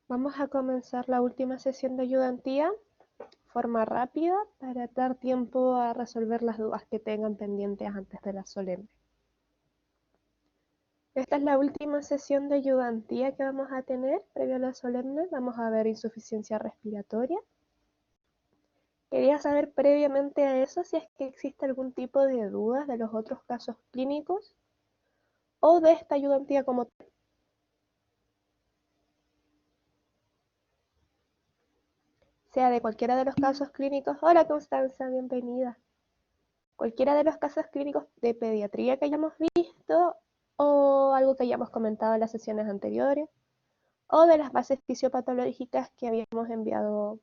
Vamos a comenzar la última sesión de ayudantía, forma rápida, para dar tiempo a resolver las dudas que tengan pendientes antes de la solemne. Esta es la última sesión de ayudantía que vamos a tener previo a la solemne. Vamos a ver insuficiencia respiratoria. Quería saber previamente a eso si es que existe algún tipo de dudas de los otros casos clínicos o de esta ayudantía como tal. Sea de cualquiera de los casos clínicos. Hola Constanza, bienvenida. Cualquiera de los casos clínicos de pediatría que hayamos visto o algo que hayamos comentado en las sesiones anteriores o de las bases fisiopatológicas que habíamos enviado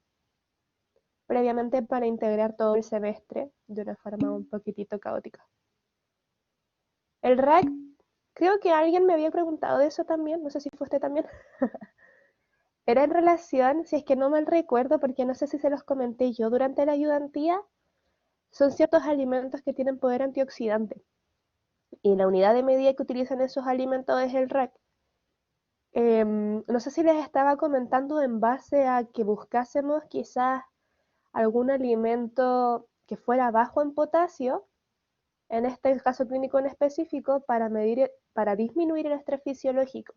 previamente para integrar todo el semestre de una forma un poquitito caótica. El RAC, creo que alguien me había preguntado de eso también, no sé si fue usted también. Era en relación, si es que no mal recuerdo, porque no sé si se los comenté yo durante la ayudantía, son ciertos alimentos que tienen poder antioxidante. Y la unidad de medida que utilizan esos alimentos es el RAC. No sé si les estaba comentando en base a que buscásemos quizás algún alimento que fuera bajo en potasio, en este caso clínico en específico, para disminuir el estrés fisiológico.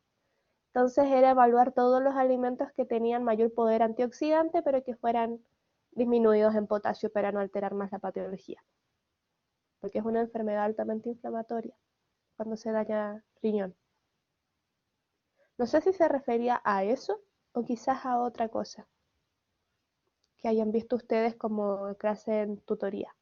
Entonces era evaluar todos los alimentos que tenían mayor poder antioxidante, pero que fueran disminuidos en potasio para no alterar más la patología. Porque es una enfermedad altamente inflamatoria cuando se daña riñón. No sé si se refería a eso o quizás a otra cosa que hayan visto ustedes como clase en tutoría.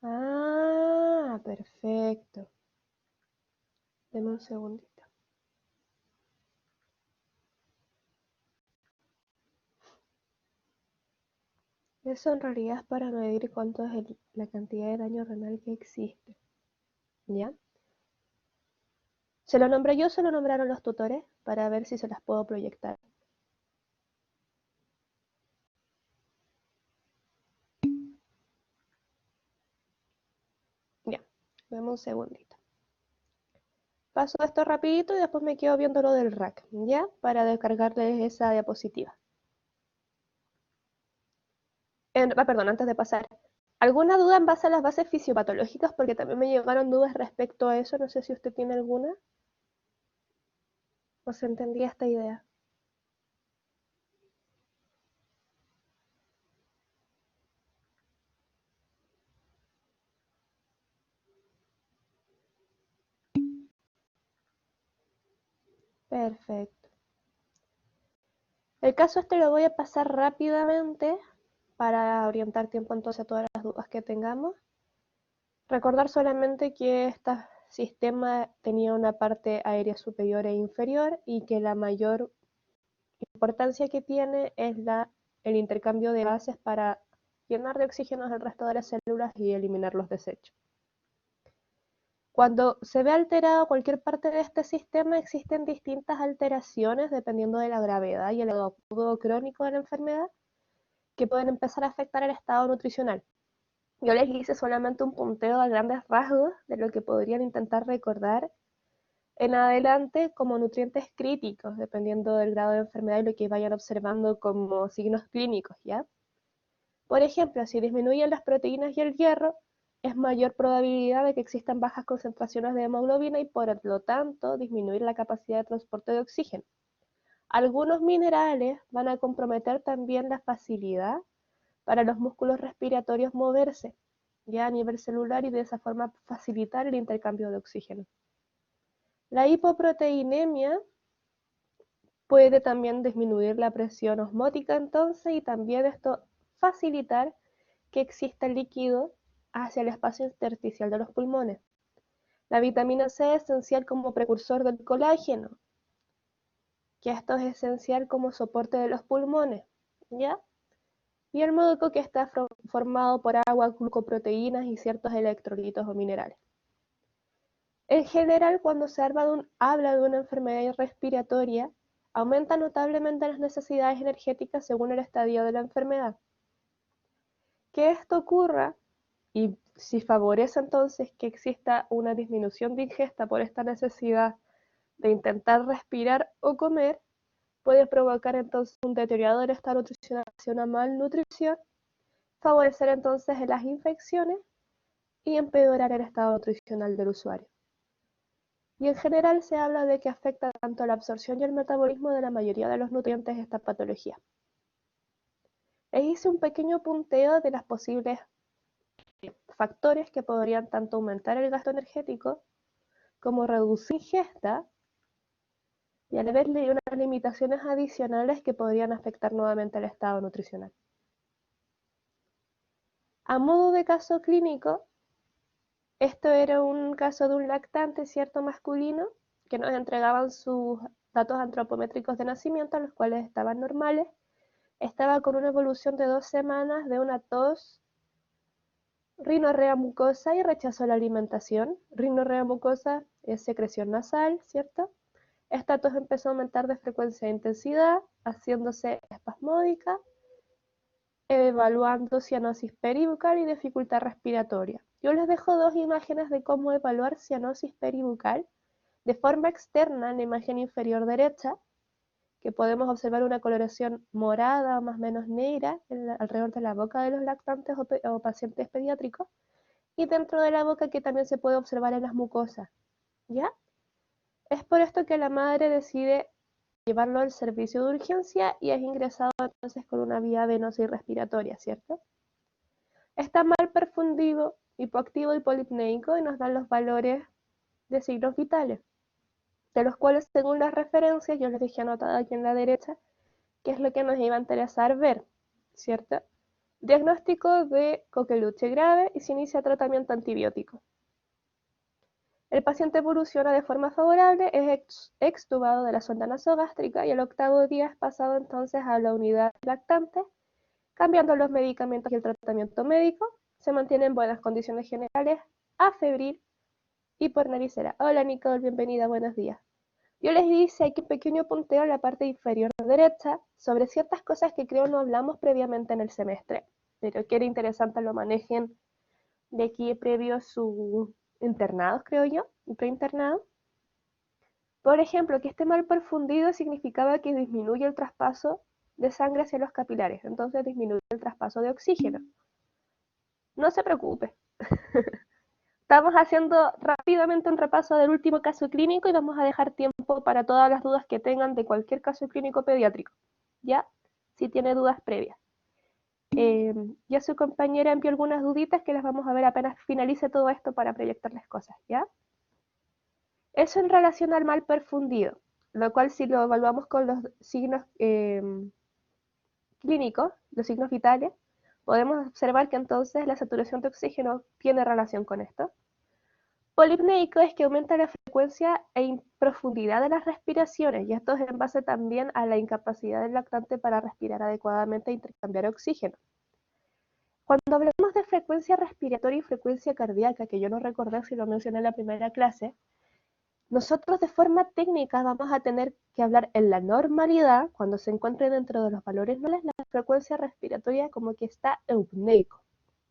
Ah, perfecto. Deme un segundito. Eso en realidad es para medir cuánto es la cantidad de daño renal que existe. ¿Ya? ¿Se lo nombré yo o se lo nombraron los tutores? Para ver si se las puedo proyectar. Ya, deme un segundito. Paso esto rapidito y después me quedo viendo lo del rack, ¿ya? Para descargarles esa diapositiva. Perdón, antes de pasar. ¿Alguna duda en base a las bases fisiopatológicas? Porque también me llegaron dudas respecto a eso. No sé si usted tiene alguna. ¿O se entendía esta idea? Perfecto. El caso este lo voy a pasar rápidamente para orientar tiempo entonces a todas las dudas que tengamos. Recordar solamente que este sistema tenía una parte aérea superior e inferior y que la mayor importancia que tiene es el intercambio de gases para llenar de oxígeno el resto de las células y eliminar los desechos. Cuando se ve alterado cualquier parte de este sistema, existen distintas alteraciones dependiendo de la gravedad y el agudo crónico de la enfermedad que pueden empezar a afectar el estado nutricional. Yo les hice solamente un punteo a grandes rasgos de lo que podrían intentar recordar en adelante como nutrientes críticos, dependiendo del grado de enfermedad y lo que vayan observando como signos clínicos, ¿ya? Por ejemplo, si disminuyen las proteínas y el hierro, es mayor probabilidad de que existan bajas concentraciones de hemoglobina y por lo tanto disminuir la capacidad de transporte de oxígeno. Algunos minerales van a comprometer también la facilidad para los músculos respiratorios moverse, ya a nivel celular y de esa forma facilitar el intercambio de oxígeno. La hipoproteinemia puede también disminuir la presión osmótica entonces y también esto facilitar que exista líquido hacia el espacio intersticial de los pulmones. La vitamina C es esencial como precursor del colágeno, que esto es esencial como soporte de los pulmones, ¿ya? y el moco, que está formado por agua, glucoproteínas y ciertos electrolitos o minerales. En general, cuando se habla de una enfermedad respiratoria, aumenta notablemente las necesidades energéticas según el estadio de la enfermedad. Que esto ocurra, y si favorece entonces que exista una disminución de ingesta por esta necesidad de intentar respirar o comer, puede provocar entonces un deterioro del estado nutricional hacia una malnutrición, favorecer entonces las infecciones y empeorar el estado nutricional del usuario. Y en general se habla de que afecta tanto la absorción y el metabolismo de la mayoría de los nutrientes de esta patología. Les hice un pequeño punteo de los posibles factores que podrían tanto aumentar el gasto energético como reducir ingesta, y a la vez unas limitaciones adicionales que podrían afectar nuevamente el estado nutricional. A modo de caso clínico, esto era un caso de un lactante, cierto, masculino, que nos entregaban sus datos antropométricos de nacimiento, los cuales estaban normales. Estaba con una evolución de 2 semanas de una tos, rinorrea mucosa, y rechazó la alimentación. Rinorrea mucosa es secreción nasal, ¿cierto? Esta tos empezó a aumentar de frecuencia e intensidad, haciéndose espasmódica, evaluando cianosis peribucal y dificultad respiratoria. Yo les dejo 2 imágenes de cómo evaluar cianosis peribucal de forma externa en la imagen inferior derecha, que podemos observar una coloración morada o más o menos negra alrededor de la boca de los lactantes o pacientes pediátricos, y dentro de la boca, que también se puede observar en las mucosas, ¿ya? Es por esto que la madre decide llevarlo al servicio de urgencia y es ingresado entonces con una vía venosa y respiratoria, ¿cierto? Está mal perfundido, hipoactivo y polipneico, y nos dan los valores de signos vitales, de los cuales, según las referencias, yo les dejé anotado aquí en la derecha, que es lo que nos iba a interesar ver, ¿cierto? Diagnóstico de coqueluche grave y se inicia tratamiento antibiótico. El paciente evoluciona de forma favorable, es extubado de la sonda nasogástrica y el 8º día es pasado entonces a la unidad lactante, cambiando los medicamentos y el tratamiento médico. Se mantiene en buenas condiciones generales, afebril y por naricera. Hola Nicole, bienvenida, buenos días. Yo les hice aquí un pequeño punteo en la parte inferior derecha sobre ciertas cosas que creo no hablamos previamente en el semestre, pero que era interesante lo manejen de aquí previo sus internados, creo yo, y preinternado. Por ejemplo, que esté mal perfundido significaba que disminuye el traspaso de sangre hacia los capilares, entonces disminuye el traspaso de oxígeno. No se preocupe. Estamos haciendo rápidamente un repaso del último caso clínico y vamos a dejar tiempo para todas las dudas que tengan de cualquier caso clínico pediátrico, ¿ya? Si tiene dudas previas. Ya su compañera envió algunas duditas que las vamos a ver apenas finalice todo esto para proyectarles cosas, ¿ya? Eso en relación al mal perfundido, lo cual si lo evaluamos con los signos clínicos, los signos vitales, podemos observar que entonces la saturación de oxígeno tiene relación con esto. Polipneico es que aumenta la frecuencia e profundidad de las respiraciones, y esto es en base también a la incapacidad del lactante para respirar adecuadamente e intercambiar oxígeno. Cuando hablamos de frecuencia respiratoria y frecuencia cardíaca, que yo no recordé si lo mencioné en la primera clase, nosotros de forma técnica vamos a tener que hablar en la normalidad, cuando se encuentre dentro de los valores normales, la frecuencia respiratoria como que está eupneico.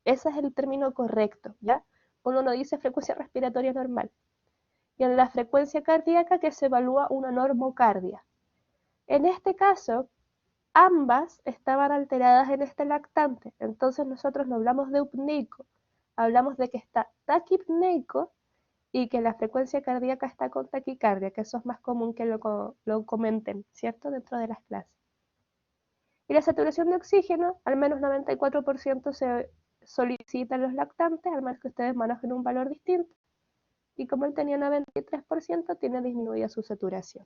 Ese es el término correcto, ¿ya? Uno no dice frecuencia respiratoria normal. Y en la frecuencia cardíaca que se evalúa una normocardia. En este caso, ambas estaban alteradas en este lactante, entonces nosotros no hablamos de eupneico, hablamos de que está taquipneico y que la frecuencia cardíaca está con taquicardia, que eso es más común que lo comenten, ¿cierto? Dentro de las clases. Y la saturación de oxígeno, al menos 94% se solicita en los lactantes, al menos que ustedes manejen un valor distinto. Y como él tenía 93%, tiene disminuida su saturación.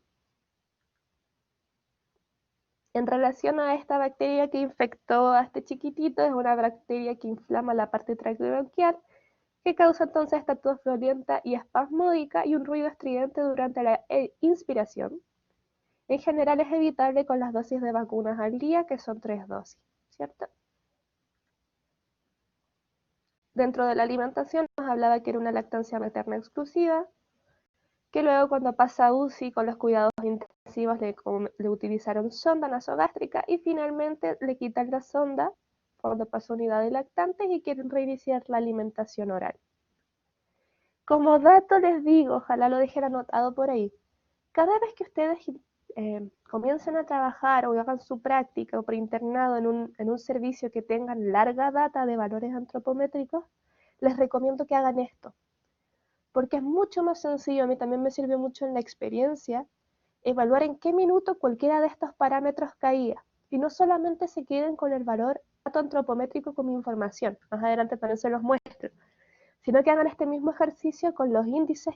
En relación a esta bacteria que infectó a este chiquitito, es una bacteria que inflama la parte traqueobronquial, que causa entonces esta tos violenta y espasmódica y un ruido estridente durante la inspiración. En general es evitable con las dosis de vacunas al día, que son 3 dosis, ¿cierto? Dentro de la alimentación nos hablaba que era una lactancia materna exclusiva, que luego cuando pasa a UCI con los cuidados intensivos le utilizaron sonda nasogástrica y finalmente le quitan la sonda cuando pasó a unidad de lactantes y quieren reiniciar la alimentación oral. Como dato les digo, ojalá lo dejen anotado por ahí, cada vez que ustedes comiencen a trabajar o hagan su práctica o preinternado en un servicio que tengan larga data de valores antropométricos, les recomiendo que hagan esto, porque es mucho más sencillo. A mí también me sirvió mucho en la experiencia evaluar en qué minuto cualquiera de estos parámetros caía, y no solamente se queden con el valor dato antropométrico como información, más adelante también se los muestro, sino que hagan este mismo ejercicio con los índices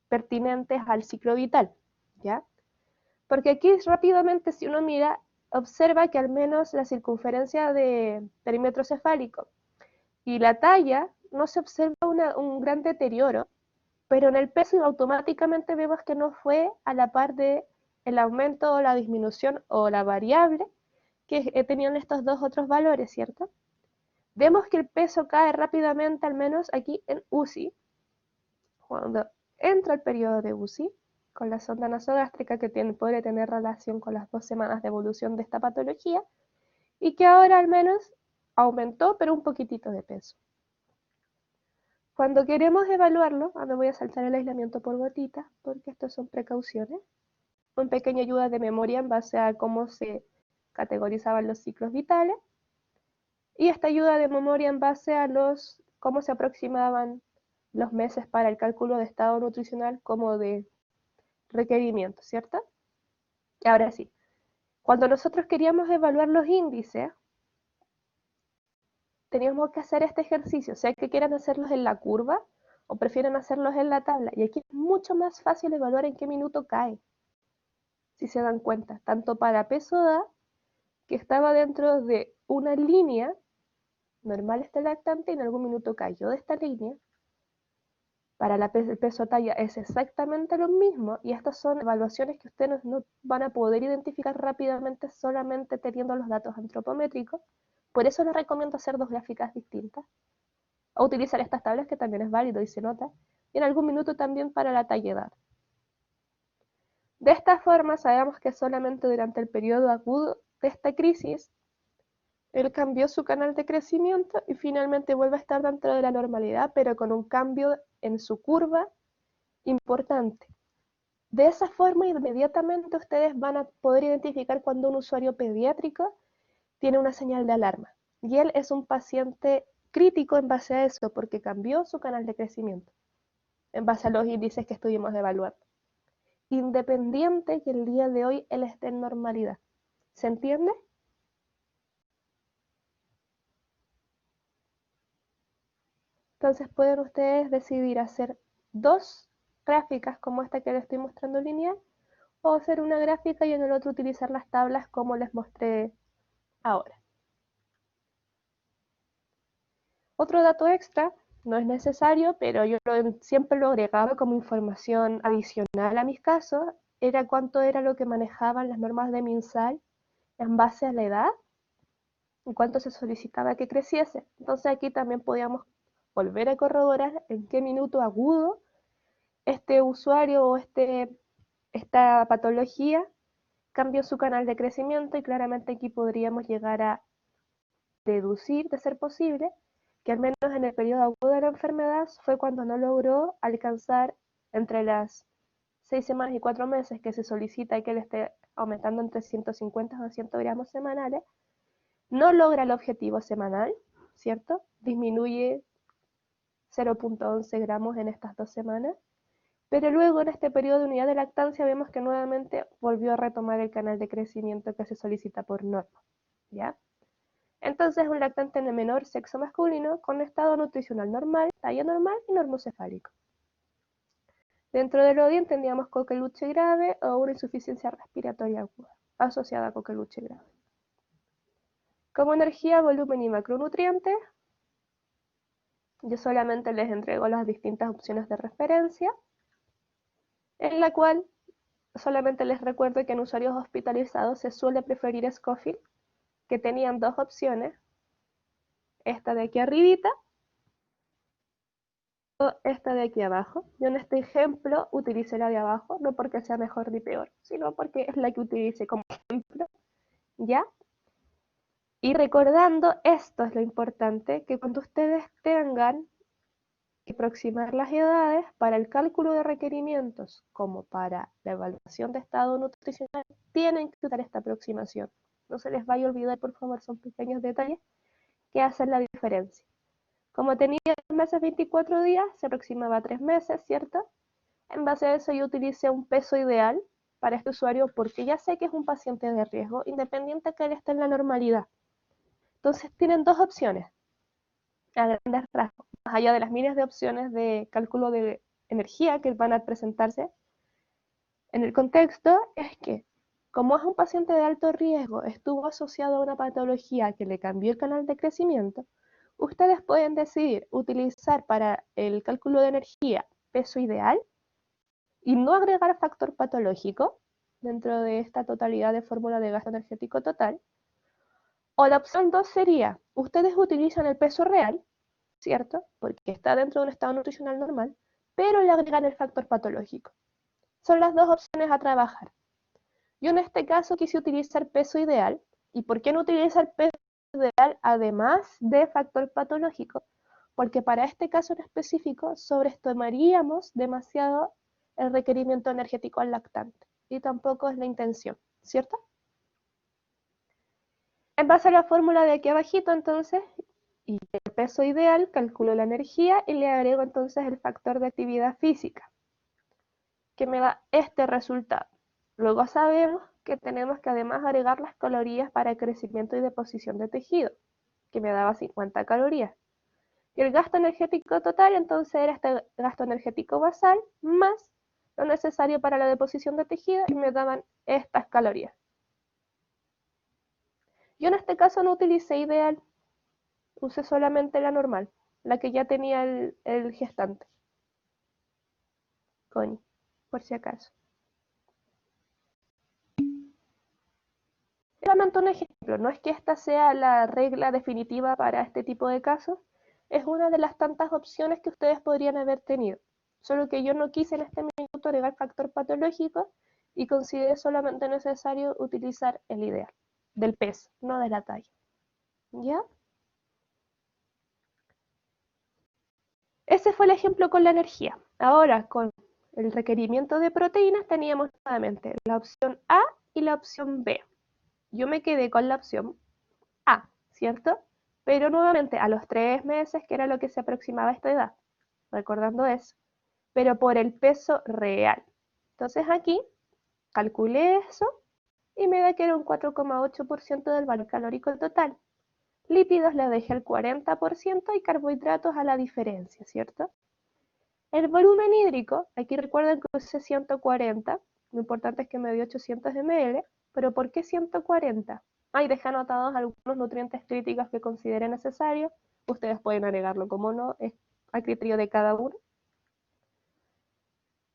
pertinentes al ciclo vital, ¿ya? Porque aquí rápidamente, si uno mira, observa que al menos la circunferencia de perímetro cefálico y la talla no se observa un gran deterioro, pero en el peso automáticamente vemos que no fue a la par de el aumento o la disminución o la variable que tenían estos dos otros valores, ¿cierto? Vemos que el peso cae rápidamente, al menos aquí en UCI, cuando entra el periodo de UCI, con la sonda nasogástrica que puede tener relación con las 2 semanas de evolución de esta patología, y que ahora al menos aumentó, pero un poquitito de peso. Cuando queremos evaluarlo, ahora voy a saltar el aislamiento por gotitas, porque estas son precauciones, una pequeña ayuda de memoria en base a cómo se categorizaban los ciclos vitales, y esta ayuda de memoria en base a cómo se aproximaban los meses para el cálculo de estado nutricional como de requerimiento, ¿cierto? Ahora sí, cuando nosotros queríamos evaluar los índices, teníamos que hacer este ejercicio, sea que quieran hacerlos en la curva o prefieren hacerlos en la tabla. Y aquí es mucho más fácil evaluar en qué minuto cae, si se dan cuenta, tanto para peso DA, que estaba dentro de una línea normal este lactante y en algún minuto cayó de esta línea. Para el peso talla es exactamente lo mismo, y estas son evaluaciones que ustedes no van a poder identificar rápidamente solamente teniendo los datos antropométricos. Por eso les recomiendo hacer dos gráficas distintas, o utilizar estas tablas, que también es válido y se nota, y en algún minuto también para la talla edad. De esta forma sabemos que solamente durante el periodo agudo de esta crisis, él cambió su canal de crecimiento y finalmente vuelve a estar dentro de la normalidad, pero con un cambio en su curva importante. De esa forma, inmediatamente ustedes van a poder identificar cuando un usuario pediátrico tiene una señal de alarma. Y él es un paciente crítico en base a eso, porque cambió su canal de crecimiento, en base a los índices que estuvimos evaluando. Independiente que el día de hoy él esté en normalidad. ¿Se entiende? Entonces pueden ustedes decidir hacer dos gráficas como esta que les estoy mostrando lineal, o hacer una gráfica y en el otro utilizar las tablas como les mostré ahora. Otro dato extra, no es necesario, pero yo siempre lo agregaba como información adicional a mis casos, era cuánto era lo que manejaban las normas de MinSal en base a la edad y cuánto se solicitaba que creciese. Entonces aquí también podíamos volver a corroborar en qué minuto agudo este usuario o esta patología cambió su canal de crecimiento, y claramente aquí podríamos llegar a deducir, de ser posible, que al menos en el periodo agudo de la enfermedad fue cuando no logró alcanzar entre las 6 semanas y 4 meses que se solicita que él esté aumentando entre 150 a 200 gramos semanales, no logra el objetivo semanal, ¿cierto? Disminuye 0.11 gramos en estas 2 semanas, pero luego en este periodo de unidad de lactancia vemos que nuevamente volvió a retomar el canal de crecimiento que se solicita por norma, ¿ya? Entonces un lactante de menor sexo masculino con estado nutricional normal, talla normal y normocefálico. Dentro del ODI entendíamos coqueluche grave o una insuficiencia respiratoria aguda asociada a coqueluche grave. Como energía, volumen y macronutrientes, yo solamente les entrego las distintas opciones de referencia, en la cual solamente les recuerdo que en usuarios hospitalizados se suele preferir Scofield, que tenían dos opciones, esta de aquí arribita esta de aquí abajo. Yo en este ejemplo utilicé la de abajo, no porque sea mejor ni peor, sino porque es la que utilicé como ejemplo, ¿ya? Y recordando, esto es lo importante, que cuando ustedes tengan que aproximar las edades para el cálculo de requerimientos como para la evaluación de estado nutricional, tienen que usar esta aproximación. No se les vaya a olvidar, por favor, son pequeños detalles que hacen la diferencia. Como tenía 2 meses 24 días, se aproximaba a 3 meses, ¿cierto? En base a eso yo utilicé un peso ideal para este usuario porque ya sé que es un paciente de riesgo, independiente que él esté en la normalidad. Entonces tienen dos opciones, a grandes rasgos, más allá de las miles de opciones de cálculo de energía que van a presentarse en el contexto, es que como es un paciente de alto riesgo, estuvo asociado a una patología que le cambió el canal de crecimiento, ustedes pueden decidir utilizar para el cálculo de energía peso ideal y no agregar factor patológico dentro de esta totalidad de fórmula de gasto energético total. O la opción 2 sería, ustedes utilizan el peso real, ¿cierto? Porque está dentro de un estado nutricional normal, pero le agregan el factor patológico. Son las dos opciones a trabajar. Yo en este caso quise utilizar peso ideal. ¿Y por qué no utilizar peso ideal además de factor patológico? Porque para este caso en específico sobreestimaríamos demasiado el requerimiento energético al lactante. Y tampoco es la intención, ¿cierto? En base a la fórmula de aquí abajito, entonces, y el peso ideal, calculo la energía y le agrego entonces el factor de actividad física, que me da este resultado. Luego sabemos que tenemos que además agregar las calorías para crecimiento y deposición de tejido, que me daba 50 calorías. Y el gasto energético total, entonces, era este gasto energético basal más lo necesario para la deposición de tejido y me daban estas calorías. Yo en este caso no utilicé ideal, usé solamente la normal, la que ya tenía el gestante. Connie, por si acaso. Solamente un ejemplo, no es que esta sea la regla definitiva para este tipo de casos, es una de las tantas opciones que ustedes podrían haber tenido. Solo que yo no quise en este minuto agregar factor patológico y consideré solamente necesario utilizar el ideal, del peso, no de la talla. ¿Ya? Ese fue el ejemplo con la energía. Ahora, con el requerimiento de proteínas teníamos nuevamente la opción A y la opción B. Yo me quedé con la opción A, ¿cierto? Pero nuevamente a los 3 meses, que era lo que se aproximaba a esta edad, recordando eso, pero por el peso real. Entonces aquí calculé eso y me da que era un 4,8% del valor calórico total. Lípidos le dejé el 40% y carbohidratos a la diferencia, ¿cierto? El volumen hídrico, aquí recuerden que usé 140, lo importante es que me dio 800 ml, pero ¿por qué 140? Ahí dejé anotados algunos nutrientes críticos que considere necesarios, ustedes pueden agregarlo como no, es a criterio de cada uno.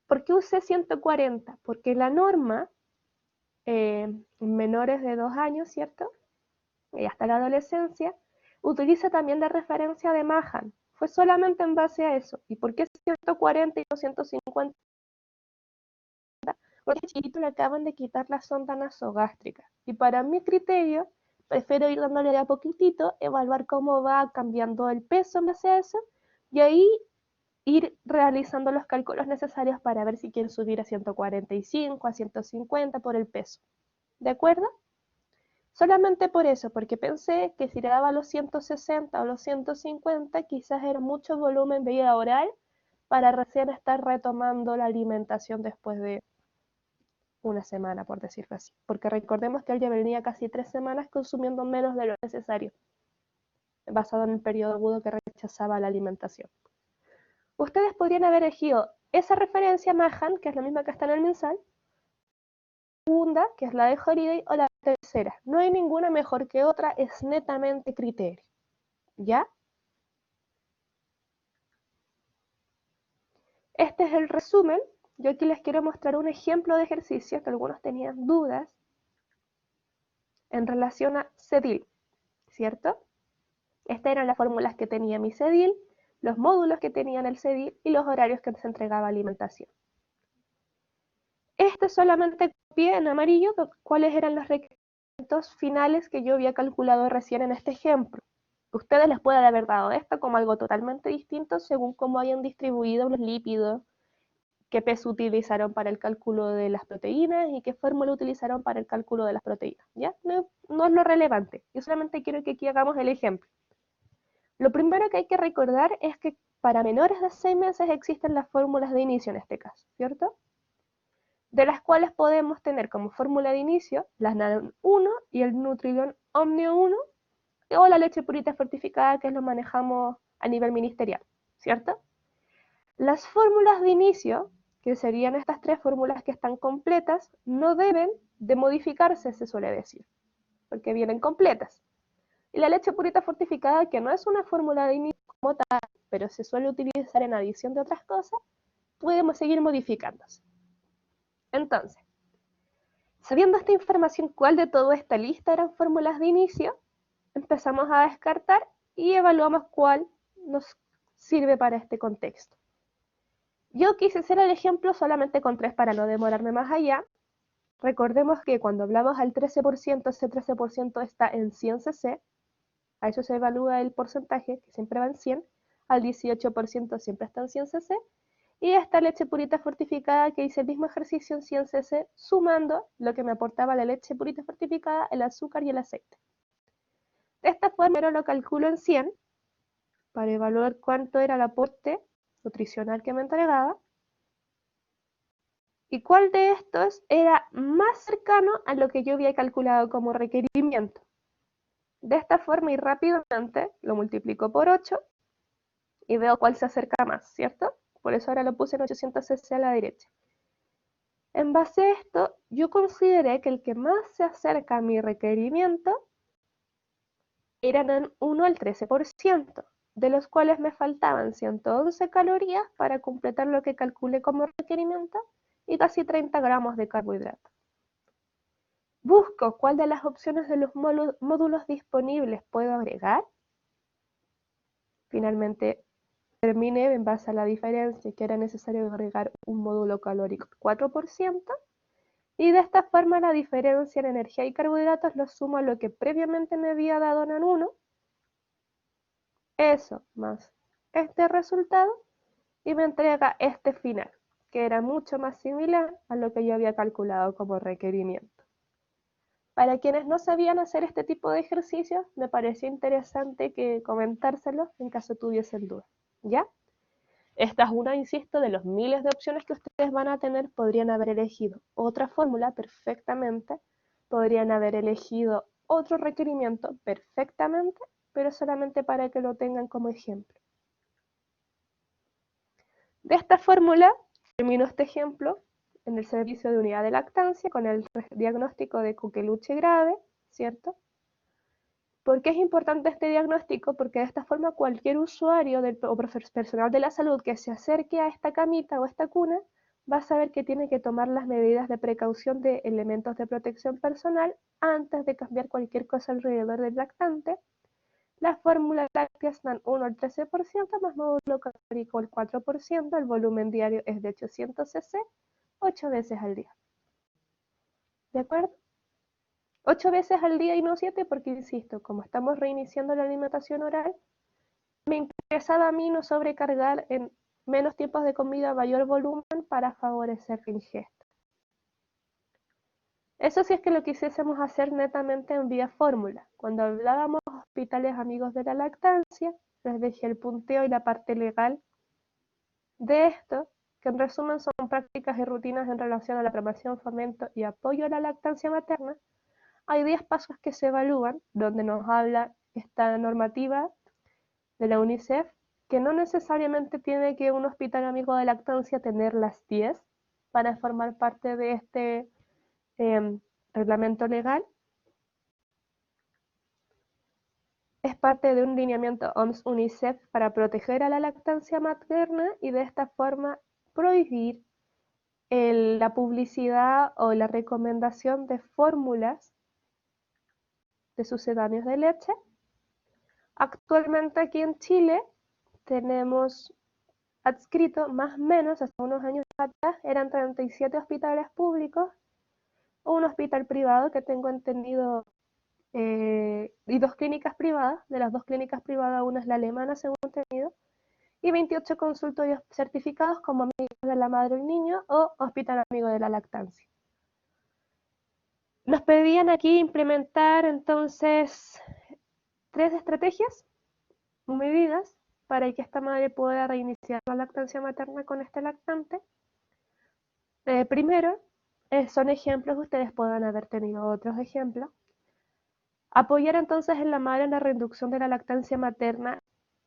¿Por qué usé 140? Porque la norma, menores de 2 años, ¿cierto? Y hasta la adolescencia, utiliza también la referencia de Mahan. Fue solamente en base a eso. ¿Y por qué 140 y no 150? Porque al chiquito le acaban de quitar la sonda nasogástrica. Y para mi criterio, prefiero ir dándole de a poquitito, evaluar cómo va cambiando el peso en base a eso, y ahí ir realizando los cálculos necesarios para ver si quieren subir a 145, a 150 por el peso. ¿De acuerdo? Solamente por eso, porque pensé que si le daba los 160 o los 150, quizás era mucho volumen vía oral para recién estar retomando la alimentación después de una semana, por decirlo así. Porque recordemos que él ya venía casi 3 semanas consumiendo menos de lo necesario, basado en el periodo agudo que rechazaba la alimentación. Ustedes podrían haber elegido esa referencia Mahan, que es la misma que está en el mensal, segunda, que es la de Holiday, o la tercera. No hay ninguna mejor que otra, es netamente criterio. ¿Ya? Este es el resumen. Yo aquí les quiero mostrar un ejemplo de ejercicio que algunos tenían dudas en relación a CEDIL, ¿cierto? Estas eran las fórmulas que tenía mi CEDIL. los módulos que tenían el CEDIR y los horarios que se entregaba alimentación. Solamente copié en amarillo cuáles eran los requerimientos finales que yo había calculado recién en este ejemplo. Ustedes les pueden haber dado esto como algo totalmente distinto según cómo hayan distribuido los lípidos, qué peso utilizaron para el cálculo de las proteínas y qué fórmula utilizaron para el cálculo de las proteínas. ¿Ya? No es lo relevante. Yo solamente quiero que aquí hagamos el ejemplo. Lo primero que hay que recordar es que para menores de 6 meses existen las fórmulas de inicio en este caso, ¿cierto? De las cuales podemos tener como fórmula de inicio las Nanon 1 y el Nutrilon Omnio 1 o la leche purita fortificada, que lo manejamos a nivel ministerial, ¿cierto? Las fórmulas de inicio, que serían estas 3 fórmulas que están completas, no deben de modificarse, se suele decir, porque vienen completas. Y la leche purita fortificada, que no es una fórmula de inicio como tal, pero se suele utilizar en adición de otras cosas, podemos seguir modificándose. Entonces, sabiendo esta información, ¿cuál de toda esta lista eran fórmulas de inicio? Empezamos a descartar y evaluamos cuál nos sirve para este contexto. Yo quise hacer el ejemplo solamente con 3 para no demorarme más allá. Recordemos que cuando hablamos al 13%, ese 13% está en 100 cc, a eso se evalúa el porcentaje, que siempre va en 100, al 18% siempre está en 100 cc, y esta leche purita fortificada que hice el mismo ejercicio en 100 cc, sumando lo que me aportaba la leche purita fortificada, el azúcar y el aceite. De esta forma, yo lo calculo en 100 para evaluar cuánto era el aporte nutricional que me entregaba y cuál de estos era más cercano a lo que yo había calculado como requerimiento. De esta forma y rápidamente lo multiplico por 8 y veo cuál se acerca más, ¿cierto? Por eso ahora lo puse en 800 cc a la derecha. En base a esto, yo consideré que el que más se acerca a mi requerimiento eran en 1 al 13%, de los cuales me faltaban 111 calorías para completar lo que calculé como requerimiento y casi 30 gramos de carbohidratos. Busco cuál de las opciones de los módulos disponibles puedo agregar. Finalmente terminé en base a la diferencia que era necesario agregar un módulo calórico 4%. Y de esta forma la diferencia en energía y carbohidratos lo sumo a lo que previamente me había dado en 1, eso más este resultado, y me entrega este final, que era mucho más similar a lo que yo había calculado como requerimiento. Para quienes no sabían hacer este tipo de ejercicios, me pareció interesante que comentárselos en caso tuviesen dudas, ¿ya? Esta es una, insisto, de los miles de opciones que ustedes van a tener. Podrían haber elegido otra fórmula perfectamente, podrían haber elegido otro requerimiento perfectamente, pero solamente para que lo tengan como ejemplo. De esta fórmula, termino este ejemplo en el servicio de unidad de lactancia con el diagnóstico de coqueluche grave, ¿cierto? ¿Por qué es importante este diagnóstico? Porque de esta forma cualquier usuario o personal de la salud que se acerque a esta camita o esta cuna va a saber que tiene que tomar las medidas de precaución de elementos de protección personal antes de cambiar cualquier cosa alrededor del lactante. La fórmula láctea es 1 al 13% más módulo calórico el 4%, el volumen diario es de 800 cc, 8 veces al día. ¿De acuerdo? 8 veces al día y no 7 porque, insisto, como estamos reiniciando la alimentación oral, me interesaba a mí no sobrecargar en menos tiempos de comida, mayor volumen para favorecer la ingesta. Eso sí es que lo quisiésemos hacer netamente en vía fórmula. Cuando hablábamos de hospitales amigos de la lactancia, les dejé el punteo y la parte legal de esto, que en resumen son prácticas y rutinas en relación a la promoción, fomento y apoyo a la lactancia materna. Hay 10 pasos que se evalúan, donde nos habla esta normativa de la UNICEF, que no necesariamente tiene que un hospital amigo de lactancia tener las 10 para formar parte de este reglamento legal. Es parte de un lineamiento OMS-UNICEF para proteger a la lactancia materna y de esta forma prohibir la publicidad o la recomendación de fórmulas de sucedáneos de leche. Actualmente aquí en Chile tenemos adscrito más o menos, hasta unos años atrás, eran 37 hospitales públicos, un hospital privado que tengo entendido, y dos clínicas privadas. De las dos clínicas privadas, una es la alemana, según entendido, y 28 consultorios certificados como amigos de la madre y el niño o hospital amigo de la lactancia. Nos pedían aquí implementar entonces 3 estrategias, medidas, para que esta madre pueda reiniciar la lactancia materna con este lactante. Primero, son ejemplos, ustedes pueden haber tenido otros ejemplos. Apoyar entonces en la madre en la reducción de la lactancia materna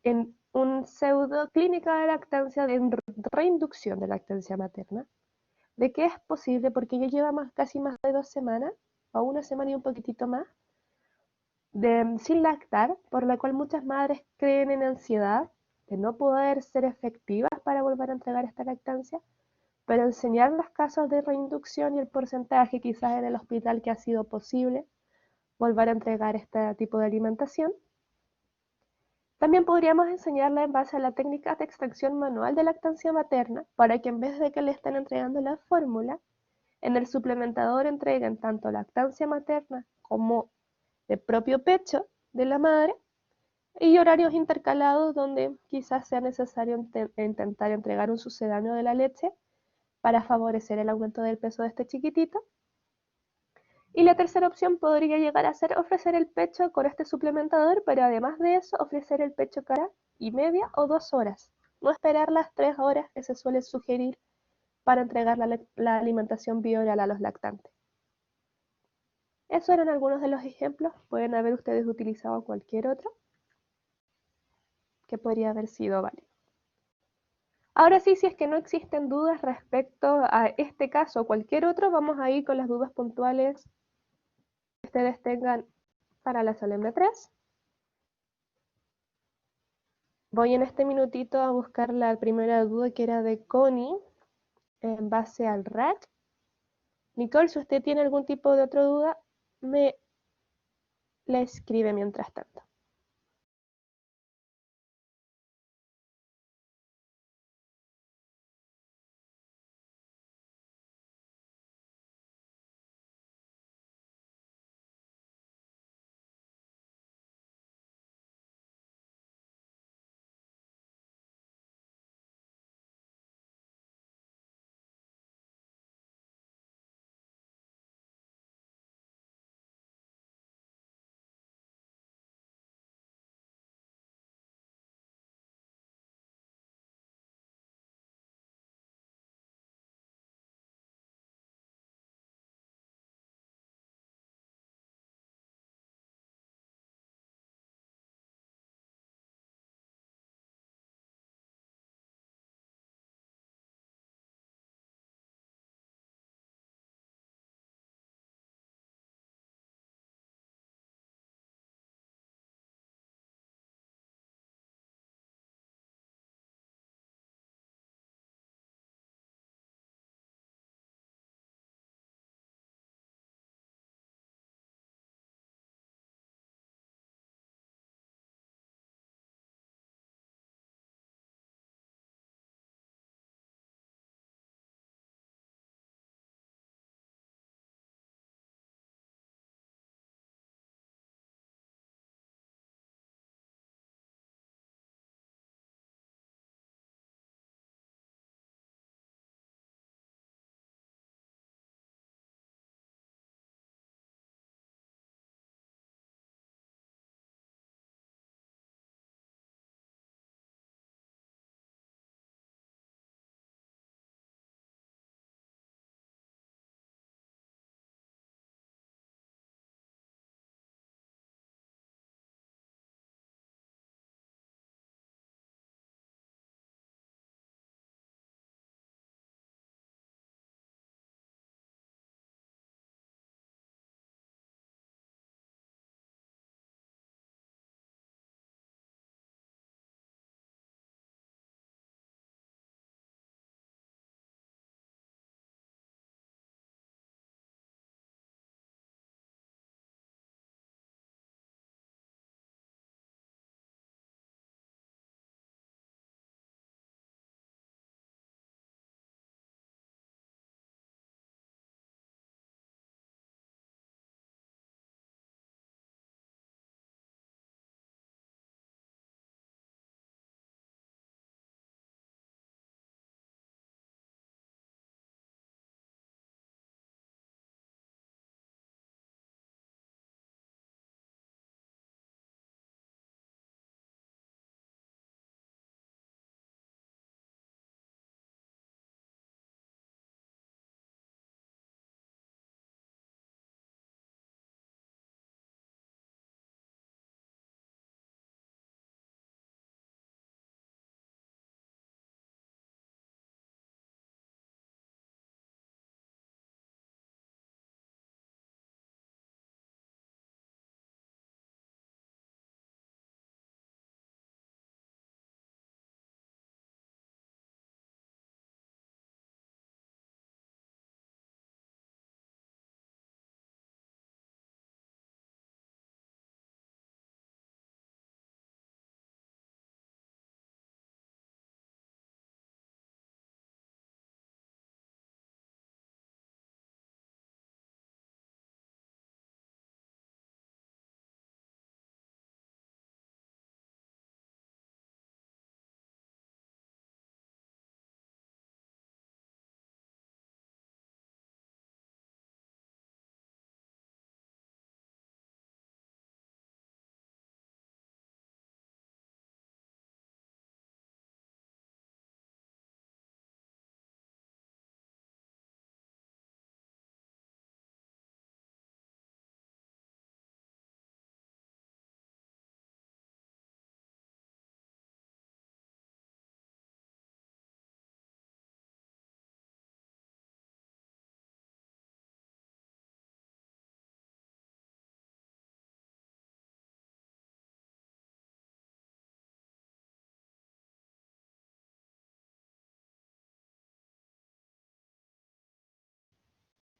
en un pseudo clínica de lactancia, de reinducción de lactancia materna, de que es posible porque ella lleva casi más de 2 semanas, o una semana y un poquitito más, sin lactar, por la cual muchas madres creen en ansiedad de no poder ser efectivas para volver a entregar esta lactancia, pero enseñar los casos de reinducción y el porcentaje quizás en el hospital que ha sido posible volver a entregar este tipo de alimentación. También podríamos enseñarla en base a la técnica de extracción manual de lactancia materna, para que en vez de que le estén entregando la fórmula, en el suplementador entreguen tanto lactancia materna como de propio pecho de la madre, y horarios intercalados donde quizás sea necesario intentar entregar un sucedáneo de la leche para favorecer el aumento del peso de este chiquitito. Y la tercera opción podría llegar a ser ofrecer el pecho con este suplementador, pero además de eso ofrecer el pecho cada y media o 2 horas. No esperar las 3 horas que se suele sugerir para entregar la alimentación bioral a los lactantes. Esos eran algunos de los ejemplos. Pueden haber ustedes utilizado cualquier otro que podría haber sido válido. Ahora sí, si es que no existen dudas respecto a este caso o cualquier otro, vamos a ir con las dudas puntuales que ustedes tengan para la solemne 3. Voy en este minutito a buscar la primera duda, que era de Connie, en base al RAC. Nicole, si usted tiene algún tipo de otra duda, me la escribe mientras tanto.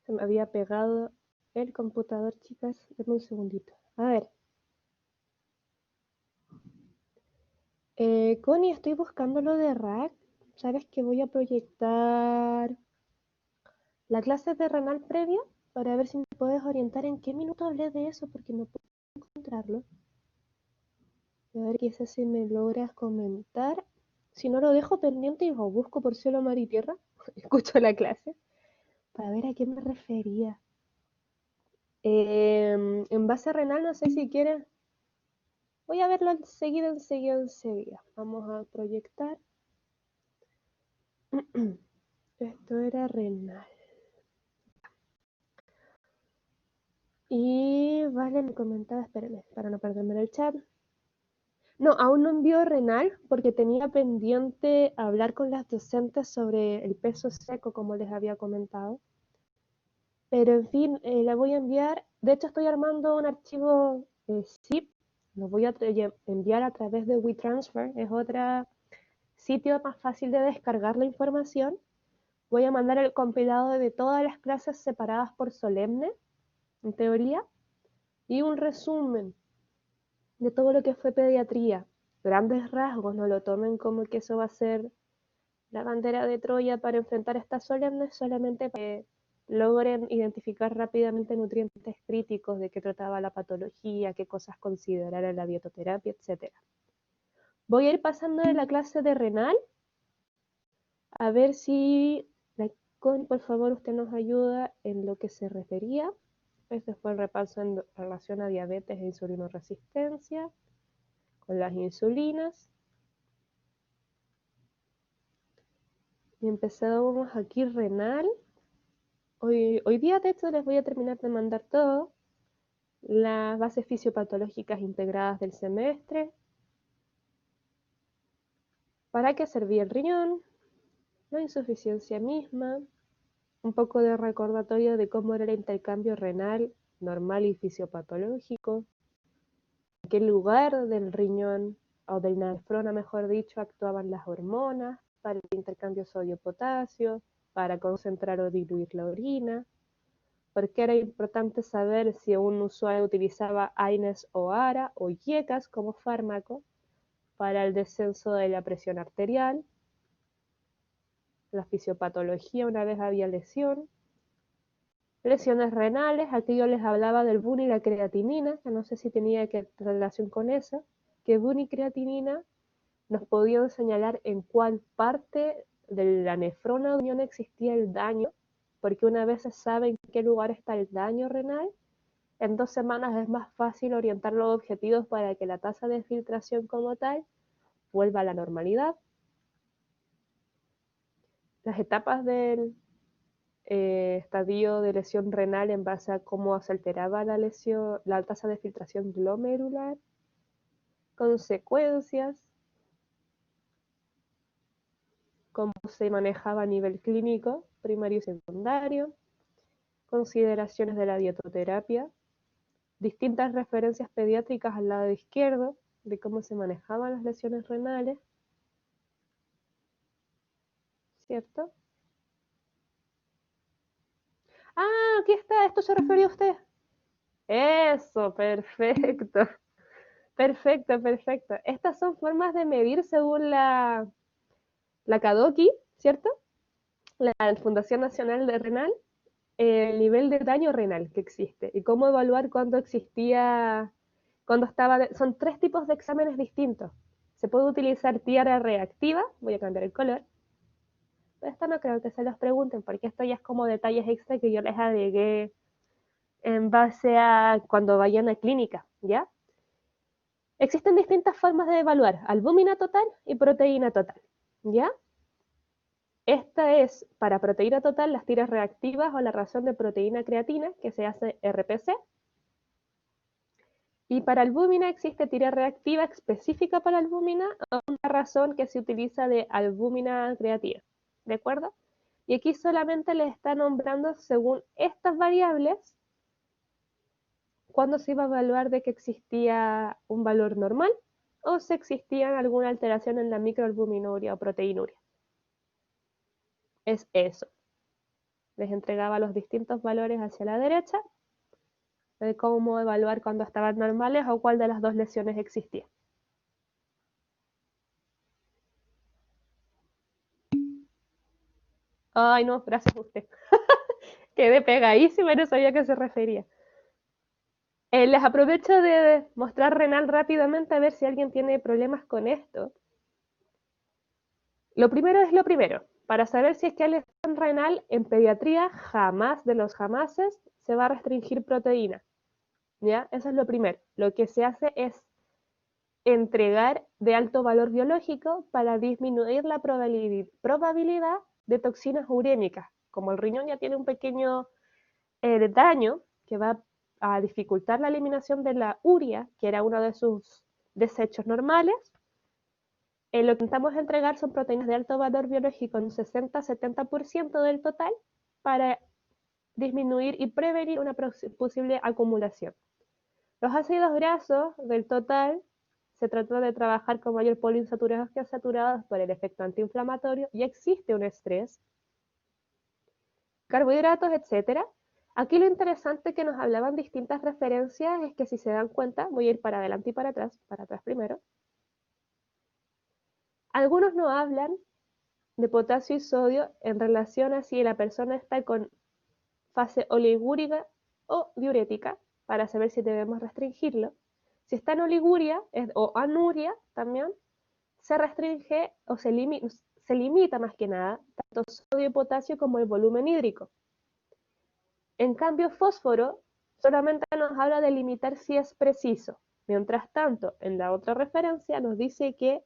Se me había pegado el computador, chicas. Dame un segundito. A ver. Connie, estoy buscando lo de Rack. Sabes que voy a proyectar la clase de renal previa para ver si me puedes orientar en qué minuto hablé de eso, porque no puedo encontrarlo. A ver, quizás si me logras comentar. Si no, lo dejo pendiente y lo busco por cielo, mar y tierra. Escucho la clase para ver a qué me refería. En base renal, no sé si quieres. Voy a verlo enseguida. Vamos a proyectar. Esto era renal. Y vale, me comentaba, espérenme, para no perderme en el chat. No, aún no envió renal porque tenía pendiente hablar con las docentes sobre el peso seco, como les había comentado. Pero en fin, la voy a enviar. De hecho, estoy armando un archivo zip. Lo voy a enviar a través de WeTransfer. Es otro sitio más fácil de descargar la información. Voy a mandar el compilado de todas las clases separadas por solemne, en teoría, y un resumen de todo lo que fue pediatría. Grandes rasgos, no lo tomen como que eso va a ser la bandera de Troya para enfrentar estas solemnes, solamente para que logren identificar rápidamente nutrientes críticos, de qué trataba la patología, qué cosas considerar en la dietoterapia, etc. Voy a ir pasando de la clase de renal, a ver si, por favor, usted nos ayuda en lo que se refería. Este fue el repaso en relación a diabetes e insulinoresistencia, con las insulinas. Y empezamos aquí renal. Hoy día, de hecho, les voy a terminar de mandar todo. Las bases fisiopatológicas integradas del semestre. ¿Para qué servía el riñón? La insuficiencia misma. Un poco de recordatorio de cómo era el intercambio renal normal y fisiopatológico. En qué lugar del riñón, o del nefrona mejor dicho, actuaban las hormonas para el intercambio sodio-potasio, para concentrar o diluir la orina. Porque era importante saber si un usuario utilizaba AINES o ARA o IECAS como fármaco para el descenso de la presión arterial, la fisiopatología una vez había lesión, lesiones renales, aquí yo les hablaba del BUN y la creatinina, que no sé si tenía que relación con eso, que BUN y creatinina nos podían señalar en cuál parte de la nefrona o riñón existía el daño, porque una vez se sabe en qué lugar está el daño renal, en 2 semanas es más fácil orientar los objetivos para que la tasa de filtración como tal vuelva a la normalidad. Las etapas del estadio de lesión renal en base a cómo se alteraba la lesión, la tasa de filtración glomerular, consecuencias, cómo se manejaba a nivel clínico, primario y secundario, consideraciones de la dietoterapia, distintas referencias pediátricas al lado izquierdo, de cómo se manejaban las lesiones renales, ¿cierto? Ah, aquí está, esto se refería a usted. Eso, perfecto. Perfecto. Estas son formas de medir según la CADOCI, ¿cierto? La Fundación Nacional de Renal, el nivel de daño renal que existe y cómo evaluar cuándo existía, son 3 tipos de exámenes distintos. Se puede utilizar tiara reactiva, voy a cambiar el color, pero esto no creo que se los pregunten porque esto ya es como detalles extra que yo les agregué en base a cuando vayan a clínica, ¿ya? Existen distintas formas de evaluar albúmina total y proteína total, ¿ya? Esta es para proteína total las tiras reactivas o la razón de proteína creatina, que se hace RPC. Y para albúmina existe tira reactiva específica para albúmina o una razón que se utiliza de albúmina creatina, ¿de acuerdo? Y aquí solamente les está nombrando según estas variables cuándo se iba a evaluar de que existía un valor normal o si existía alguna alteración en la microalbuminuria o proteinuria. Es eso. Les entregaba los distintos valores hacia la derecha, de cómo evaluar cuando estaban normales o cuál de las dos lesiones existía. Ay, no, gracias a usted. Quedé pegadísima y no sabía a qué se refería. Les aprovecho de mostrar renal rápidamente a ver si alguien tiene problemas con esto. Lo primero es lo primero. Para saber si es que hay lesión renal, en pediatría jamás de los jamases se va a restringir proteína. ¿Ya? Eso es lo primero. Lo que se hace es entregar de alto valor biológico para disminuir la probabilidad de toxinas urémicas. Como el riñón ya tiene un pequeño daño que va a dificultar la eliminación de la urea, que era uno de sus desechos normales, lo que intentamos entregar son proteínas de alto valor biológico en un 60-70% del total para disminuir y prevenir una posible acumulación. Los ácidos grasos del total se trata de trabajar con mayor poliinsaturados que saturados por el efecto antiinflamatorio y existe un estrés, carbohidratos, etcétera. Aquí lo interesante que nos hablaban distintas referencias es que si se dan cuenta, voy a ir para adelante y para atrás primero. Algunos nos hablan de potasio y sodio en relación a si la persona está con fase oligúrica o diurética, para saber si debemos restringirlo. Si está en oliguria o anuria también, se restringe o se limita más que nada tanto sodio y potasio como el volumen hídrico. En cambio, fósforo solamente nos habla de limitar si es preciso. Mientras tanto, en la otra referencia nos dice que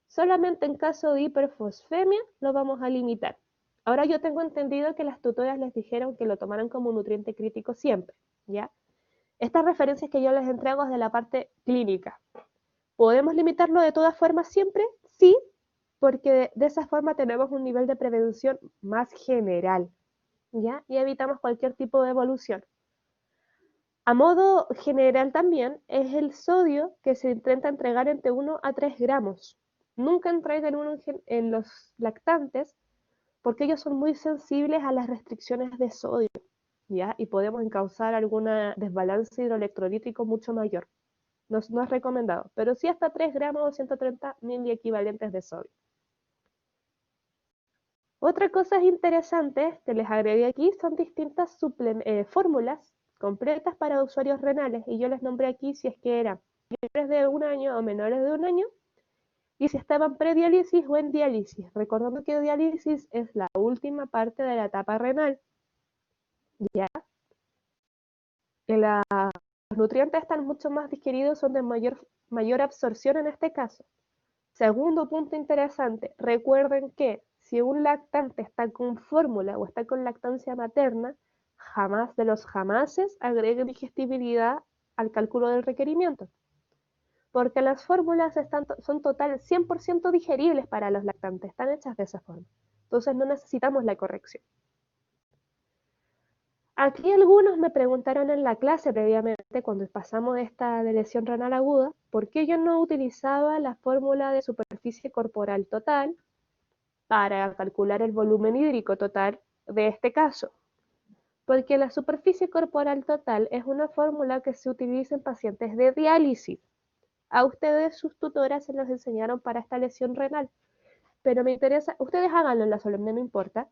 solamente en caso de hiperfosfemia lo vamos a limitar. Ahora yo tengo entendido que las tutoras les dijeron que lo tomaran como un nutriente crítico siempre, ¿ya? Estas referencias que yo les entrego es de la parte clínica. ¿Podemos limitarlo de todas formas siempre? Sí, porque de esa forma tenemos un nivel de prevención más general, ¿ya? Y evitamos cualquier tipo de evolución. A modo general también es el sodio que se intenta entregar entre 1 a 3 gramos. Nunca entreguen uno en los lactantes porque ellos son muy sensibles a las restricciones de sodio, ¿ya? Y podemos causar algún desbalance hidroelectrolítico mucho mayor. No es recomendado, pero sí hasta 3 gramos o 130 miliequivalentes de sodio. Otra cosa interesante que les agregué aquí son distintas fórmulas completas para usuarios renales, y yo les nombré aquí si es que eran menores de 1 año o menores de 1 año, y si estaban prediálisis o en diálisis, recordando que diálisis es la última parte de la etapa renal. ¿Ya? Los nutrientes están mucho más digeridos, son de mayor absorción en este caso. Segundo punto interesante, recuerden que si un lactante está con fórmula o está con lactancia materna, jamás de los jamases agreguen digestibilidad al cálculo del requerimiento, porque las fórmulas son total 100% digeribles para los lactantes, están hechas de esa forma. Entonces no necesitamos la corrección. Aquí algunos me preguntaron en la clase previamente, cuando pasamos esta de lesión renal aguda, por qué yo no utilizaba la fórmula de superficie corporal total para calcular el volumen hídrico total de este caso. Porque la superficie corporal total es una fórmula que se utiliza en pacientes de diálisis. A ustedes sus tutoras se los enseñaron para esta lesión renal, pero me interesa, ustedes háganlo en la solemne, no importa,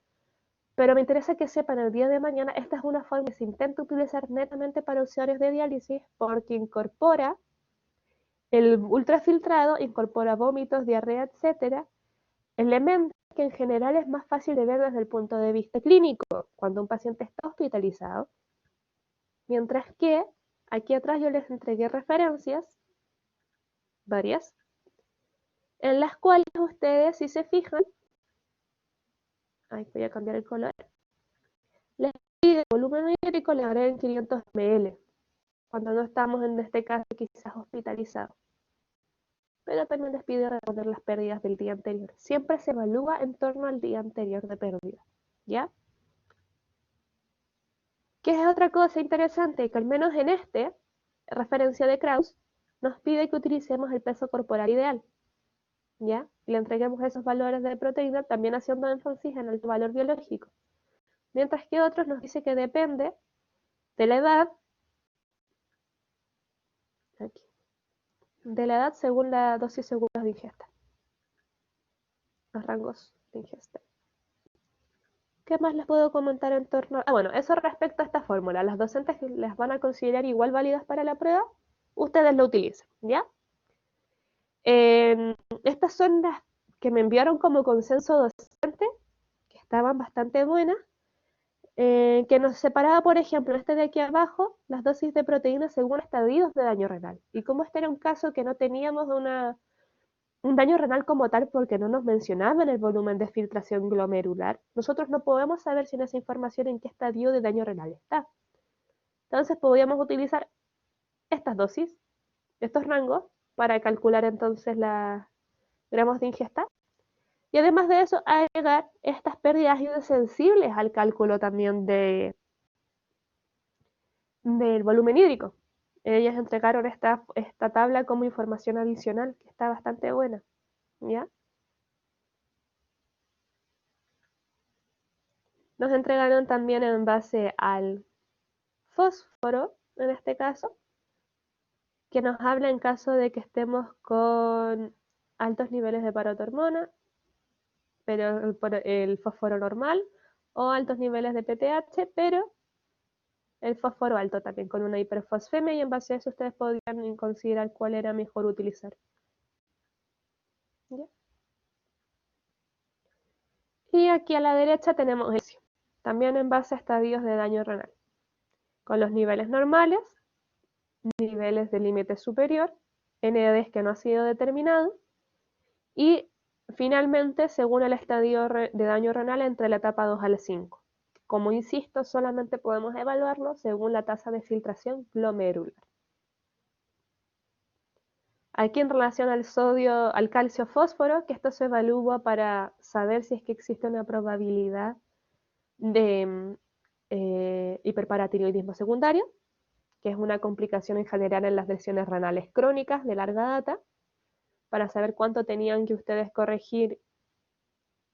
pero me interesa que sepan el día de mañana, esta es una forma que se intenta utilizar netamente para usuarios de diálisis porque incorpora el ultrafiltrado, incorpora vómitos, diarrea, etcétera, elementos que en general es más fácil de ver desde el punto de vista clínico cuando un paciente está hospitalizado. Mientras que aquí atrás yo les entregué referencias, varias, en las cuales ustedes, si se fijan, voy a cambiar el color, les pide volumen hídrico, le agreguen 500 ml, cuando no estamos en este caso quizás hospitalizados. Pero también les pide responder las pérdidas del día anterior. Siempre se evalúa en torno al día anterior de pérdida, ¿ya? ¿Qué es otra cosa interesante? Que al menos en referencia de Krauss, nos pide que utilicemos el peso corporal ideal, ¿ya? Y le entreguemos esos valores de proteína, también haciendo énfasis en el valor biológico. mientras que otros nos dice que depende de la edad, aquí, de la edad según la dosis segura de ingesta, los rangos de ingesta. ¿Qué más les puedo comentar en torno a...? Bueno, eso respecto a esta fórmula. Las docentes que les van a considerar igual válidas para la prueba, ustedes lo utilizan, ¿ya? Estas son las que me enviaron como consenso docente, que estaban bastante buenas, que nos separaba, por ejemplo, este de aquí abajo, las dosis de proteína según estadios de daño renal. Y como este era un caso que no teníamos un daño renal como tal porque no nos mencionaban el volumen de filtración glomerular, nosotros no podemos saber sin esa información en qué estadio de daño renal está. Entonces podríamos utilizar estas dosis, estos rangos, para calcular entonces los gramos de ingesta. Y además de eso, agregar estas pérdidas sensibles al cálculo también del volumen hídrico. Ellas entregaron esta tabla como información adicional, que está bastante buena, ¿ya? Nos entregaron también en base al fósforo, en este caso, que nos habla en caso de que estemos con altos niveles de parotormona, pero el fósforo normal, o altos niveles de PTH, pero el fósforo alto también, con una hiperfosfemia, y en base a eso ustedes podrían considerar cuál era mejor utilizar. ¿Ya? Y aquí a la derecha tenemos el también en base a estadios de daño renal, con los niveles normales, niveles de límite superior, NDs que no ha sido determinado, y finalmente según el estadio de daño renal entre la etapa 2 a la 5. Como insisto, solamente podemos evaluarlo según la tasa de filtración glomerular. Aquí en relación al sodio, al calcio fósforo, que esto se evalúa para saber si es que existe una probabilidad de hiperparatiroidismo secundario, que es una complicación en general en las lesiones renales crónicas de larga data, para saber cuánto tenían que ustedes corregir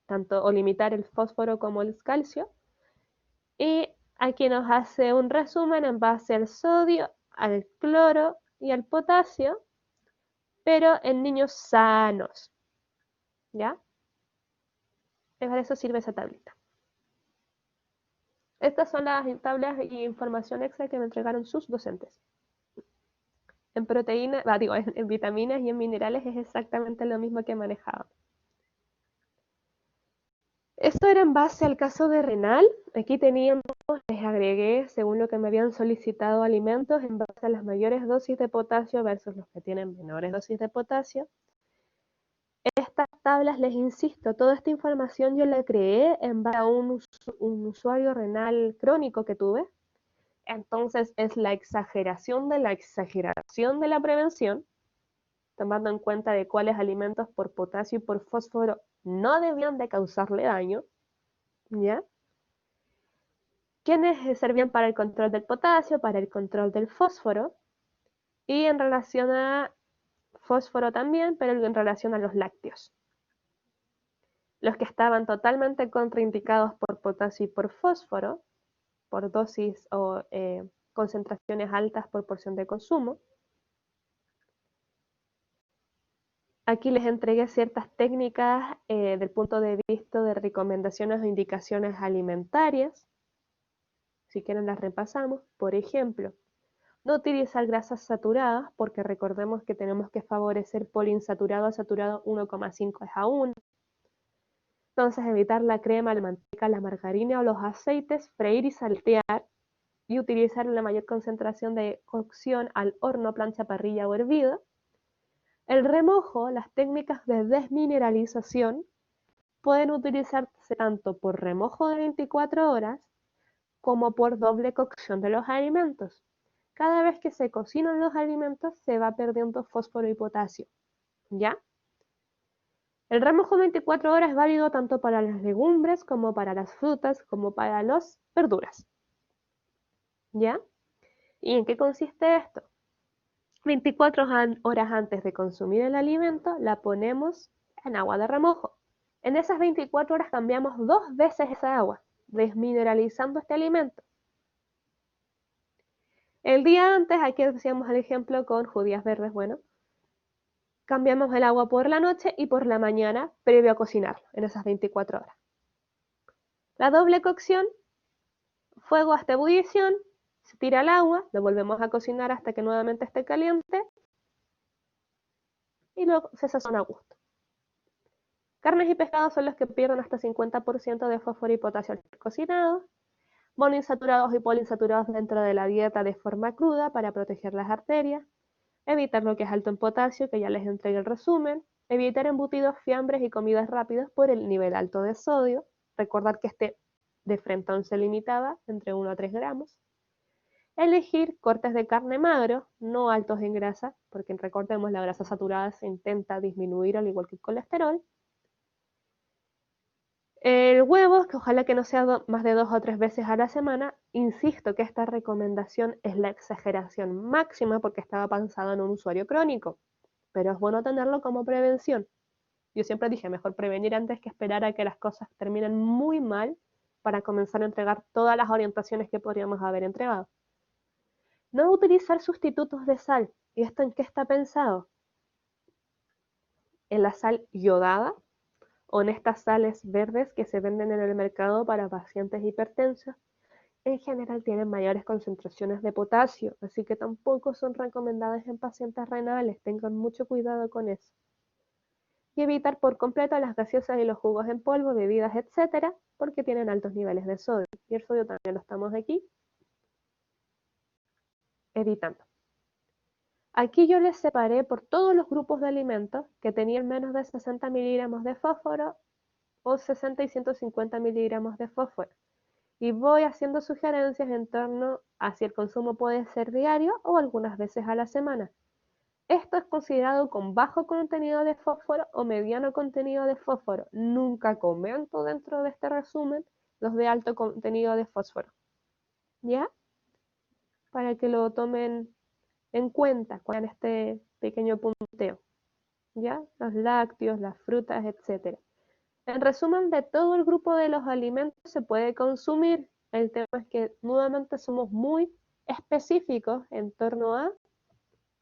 tanto o limitar el fósforo como el calcio. Y aquí nos hace un resumen en base al sodio, al cloro y al potasio, pero en niños sanos, ¿ya? Para eso sirve esa tablita. Estas son las tablas y información extra que me entregaron sus docentes. En proteínas, en vitaminas y en minerales es exactamente lo mismo que manejaba. Esto era en base al caso de renal. Aquí teníamos, les agregué, según lo que me habían solicitado, alimentos en base a las mayores dosis de potasio versus los que tienen menores dosis de potasio. Estas tablas, les insisto, toda esta información yo la creé en base a un usuario renal crónico que tuve. Entonces es la exageración de la prevención, tomando en cuenta de cuáles alimentos por potasio y por fósforo no debían de causarle daño, ¿ya? ¿Quiénes servían para el control del potasio, para el control del fósforo? Y en relación a fósforo también, pero en relación a los lácteos. Los que estaban totalmente contraindicados por potasio y por fósforo, por dosis o concentraciones altas por porción de consumo. Aquí les entregué ciertas técnicas del punto de vista de recomendaciones o indicaciones alimentarias. Si quieren las repasamos. Por ejemplo, no utilizar grasas saturadas porque recordemos que tenemos que favorecer poliinsaturado a saturado 1,5 es a 1. Entonces evitar la crema, la manteca, la margarina o los aceites, freír y saltear y utilizar la mayor concentración de cocción al horno, plancha, parrilla o hervido. El remojo, las técnicas de desmineralización pueden utilizarse tanto por remojo de 24 horas como por doble cocción de los alimentos. Cada vez que se cocinan los alimentos se va perdiendo fósforo y potasio, ¿ya? El remojo de 24 horas es válido tanto para las legumbres como para las frutas como para las verduras, ¿ya? ¿Y en qué consiste esto? 24 horas antes de consumir el alimento la ponemos en agua de remojo. En esas 24 horas cambiamos 2 veces esa agua. desmineralizando este alimento. El día antes, aquí hacíamos el ejemplo con judías verdes, bueno, cambiamos el agua por la noche y por la mañana previo a cocinarlo, en esas 24 horas. La doble cocción, fuego hasta ebullición, se tira el agua, lo volvemos a cocinar hasta que nuevamente esté caliente y luego se sazona a gusto. Carnes y pescados son los que pierden hasta 50% de fósforo y potasio al ser cocinados. Monoinsaturados y poliinsaturados dentro de la dieta de forma cruda para proteger las arterias. Evitar lo que es alto en potasio, que ya les entregué el resumen. Evitar embutidos, fiambres y comidas rápidas por el nivel alto de sodio. Recordar que este de frentón se limitaba entre 1 a 3 gramos. Elegir cortes de carne magro, no altos en grasa, porque recordemos la grasa saturada se intenta disminuir al igual que el colesterol. El huevo, que ojalá que no sea más de 2 o 3 veces a la semana. Insisto que esta recomendación es la exageración máxima porque estaba pensado en un usuario crónico, pero es bueno tenerlo como prevención. Yo siempre dije, mejor prevenir antes que esperar a que las cosas terminen muy mal para comenzar a entregar todas las orientaciones que podríamos haber entregado. No utilizar sustitutos de sal. ¿Y esto en qué está pensado? En la sal yodada, o en estas sales verdes que se venden en el mercado para pacientes hipertensos. En general tienen mayores concentraciones de potasio, así que tampoco son recomendadas en pacientes renales. Tengan mucho cuidado con eso. Y evitar por completo las gaseosas y los jugos en polvo, bebidas, etcétera, porque tienen altos niveles de sodio. Y el sodio también lo estamos aquí evitando. Aquí yo les separé por todos los grupos de alimentos que tenían menos de 60 miligramos de fósforo o 60 y 150 miligramos de fósforo. Y voy haciendo sugerencias en torno a si el consumo puede ser diario o algunas veces a la semana. Esto es considerado con bajo contenido de fósforo o mediano contenido de fósforo. Nunca comento dentro de este resumen los de alto contenido de fósforo. ¿Ya? Para que lo tomen en cuenta con este pequeño punteo. ¿Ya? Los lácteos, las frutas, etc. En resumen, de todo el grupo de los alimentos se puede consumir. El tema es que nuevamente somos muy específicos en torno a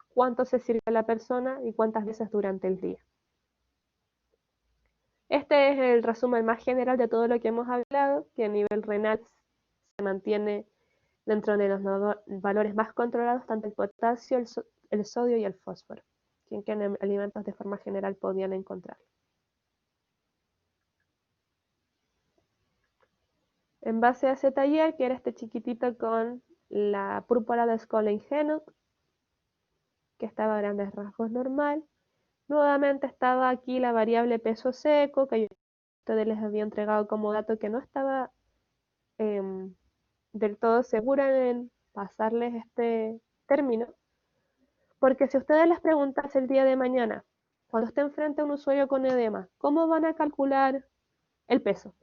cuánto se sirve a la persona y cuántas veces durante el día. Este es el resumen más general de todo lo que hemos hablado, que a nivel renal se mantiene dentro de los valores más controlados, tanto el potasio, el sodio y el fósforo, que en alimentos de forma general podían encontrar. En base a ese taller, que era este chiquitito con la púrpura de Scholl-Ingenue, que estaba a grandes rasgos normal. Nuevamente estaba aquí la variable peso seco, que yo a ustedes les había entregado como dato que no estaba del todo segura en pasarles este término, porque si ustedes les preguntan el día de mañana, cuando estén frente a un usuario con edema, ¿cómo van a calcular el peso?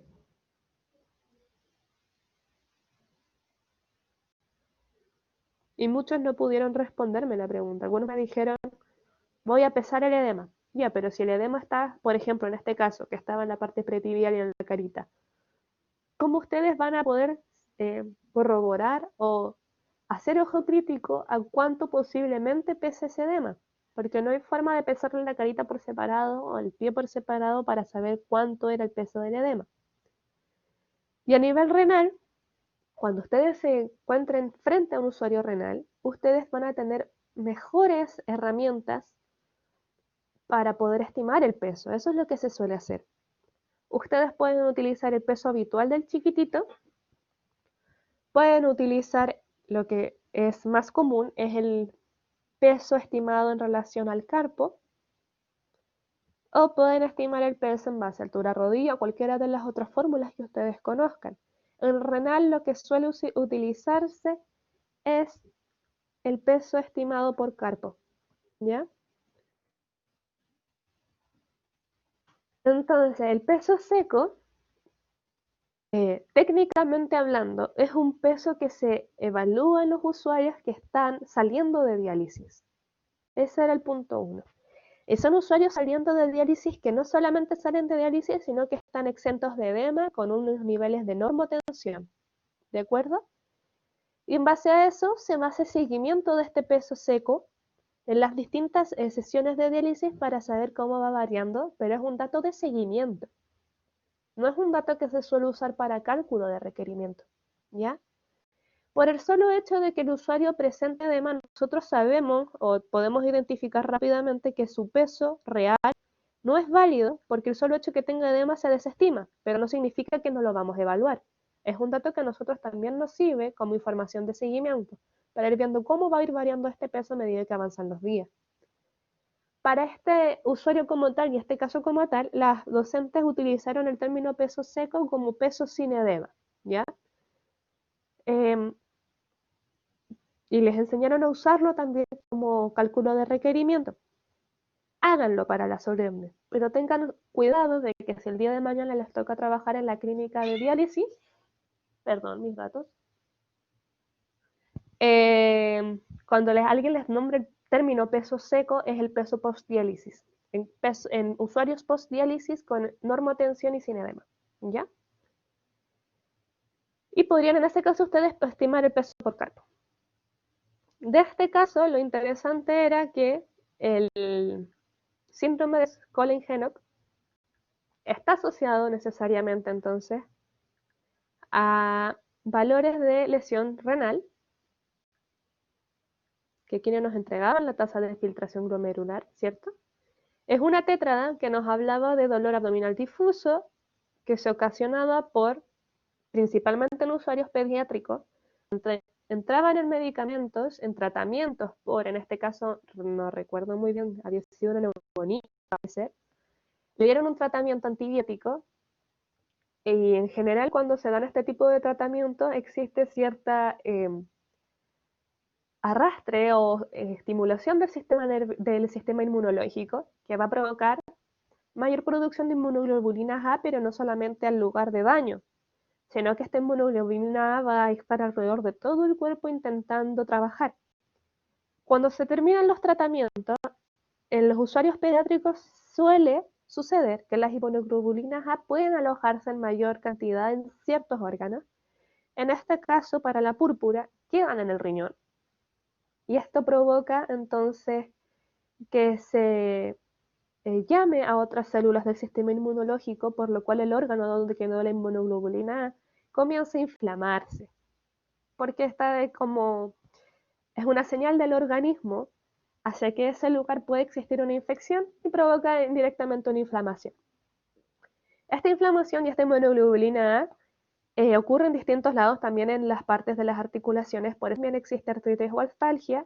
Y muchos no pudieron responderme la pregunta. Algunos me dijeron, voy a pesar el edema. Ya, pero si el edema está, por ejemplo, en este caso, que estaba en la parte pretibial y en la carita, ¿cómo ustedes van a poder corroborar o hacer ojo crítico a cuánto posiblemente pese ese edema? Porque no hay forma de pesarle la carita por separado o el pie por separado para saber cuánto era el peso del edema. Y a nivel renal, cuando ustedes se encuentren frente a un usuario renal, ustedes van a tener mejores herramientas para poder estimar el peso. Eso es lo que se suele hacer. Ustedes pueden utilizar el peso habitual del chiquitito, pueden utilizar lo que es más común, es el peso estimado en relación al carpo, o pueden estimar el peso en base a altura rodilla o cualquiera de las otras fórmulas que ustedes conozcan. En renal lo que suele utilizarse es el peso estimado por carpo, ¿ya? Entonces, el peso seco, técnicamente hablando, es un peso que se evalúa en los usuarios que están saliendo de diálisis. Ese era el punto 1. Y son usuarios saliendo de diálisis que no solamente salen de diálisis, sino que están exentos de edema con unos niveles de normotensión. ¿De acuerdo? Y en base a eso se me hace seguimiento de este peso seco en las distintas sesiones de diálisis para saber cómo va variando, pero es un dato de seguimiento. No es un dato que se suele usar para cálculo de requerimiento, ¿ya? Por el solo hecho de que el usuario presente edema, nosotros sabemos o podemos identificar rápidamente que su peso real no es válido porque el solo hecho de que tenga edema se desestima, pero no significa que no lo vamos a evaluar. Es un dato que a nosotros también nos sirve como información de seguimiento, para ir viendo cómo va a ir variando este peso a medida que avanzan los días. Para este usuario como tal y este caso como tal, las docentes utilizaron el término peso seco como peso sin edema, ¿ya? Y les enseñaron a usarlo también como cálculo de requerimiento. Háganlo para la solemne, pero tengan cuidado de que si el día de mañana les toca trabajar en la clínica de diálisis, perdón, mis gatos, cuando alguien les nombre el término peso seco, es el peso post-diálisis. En usuarios post-diálisis con normotensión y sin edema, ¿ya? Y podrían en este caso ustedes estimar el peso por carpo. De este caso, lo interesante era que el síndrome de Collin-Henoch está asociado necesariamente entonces a valores de lesión renal, que quienes nos entregaban la tasa de filtración glomerular, ¿cierto? Es una tétrada que nos hablaba de dolor abdominal difuso que se ocasionaba por, principalmente en usuarios pediátricos, entraban en medicamentos, en tratamientos por, en este caso, no recuerdo muy bien, había sido una neumonía, parece ser, le dieron un tratamiento antibiótico y en general cuando se dan este tipo de tratamiento existe cierta arrastre o estimulación del sistema inmunológico que va a provocar mayor producción de inmunoglobulina A, pero no solamente al lugar de daño, sino que esta inmunoglobulina A va a estar alrededor de todo el cuerpo intentando trabajar. Cuando se terminan los tratamientos, en los usuarios pediátricos suele suceder que las inmunoglobulinas A pueden alojarse en mayor cantidad en ciertos órganos. En este caso, para la púrpura, quedan en el riñón. Y esto provoca entonces que se llame a otras células del sistema inmunológico, por lo cual el órgano donde quedó la inmunoglobulina A comienza a inflamarse. Porque esta es una señal del organismo hacia que ese lugar puede existir una infección y provoca indirectamente una inflamación. Esta inflamación y esta inmunoglobulina A ocurre en distintos lados, también en las partes de las articulaciones, por eso también existe artritis o alfalgia,